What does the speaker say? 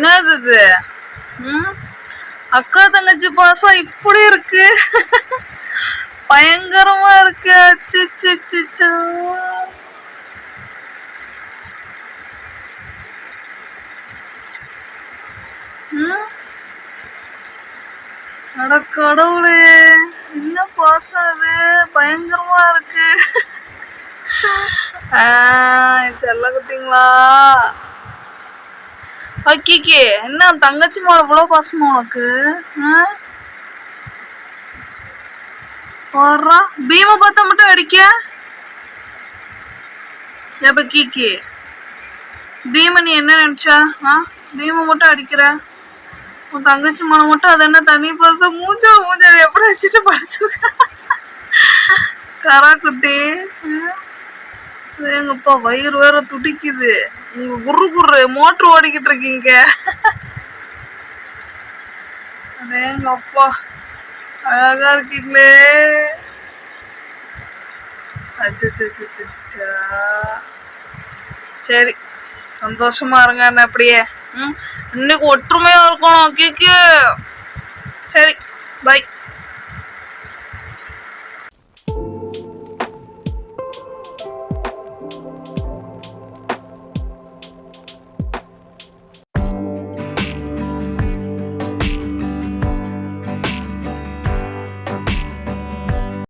என்னது இது? அக்கா தங்கச்சி பாசம் இப்படி இருக்கு. பயங்கரமா இருக்கு. அச்சச்சோ. அட கடவுளே, என்ன பாசம் அது, பயங்கரமா இருக்கு. செல்ல குட்டிங்களா. ஓகே, என்ன தங்கச்சி மேல இவ்வளவு பாசமா உனக்கு? பீம பார்த்தா மட்டும் அடிக்க. எப்ப கீக்கி பீம நீ என்ன நினைச்சா? பீம மட்டும் அடிக்கிற. உன் தங்கச்சி மேல மட்டும் அது என்ன தனி பாசம்? மூஞ்சா எப்படி வச்சுட்டு படிச்சிருக்க கரா குட்டி. எங்கப்பா வயிறு வேற துடிக்குது. நீங்க குரு மோட்டர் ஓடிக்கிட்டு இருக்கீங்க. எங்கப்பா அழகா இருக்கீங்களே. சரி, சந்தோஷமா இருங்க. என்ன அப்படியே இன்னைக்கு ஒற்றுமையா இருக்கணும். கேக்கு. சரி, பை.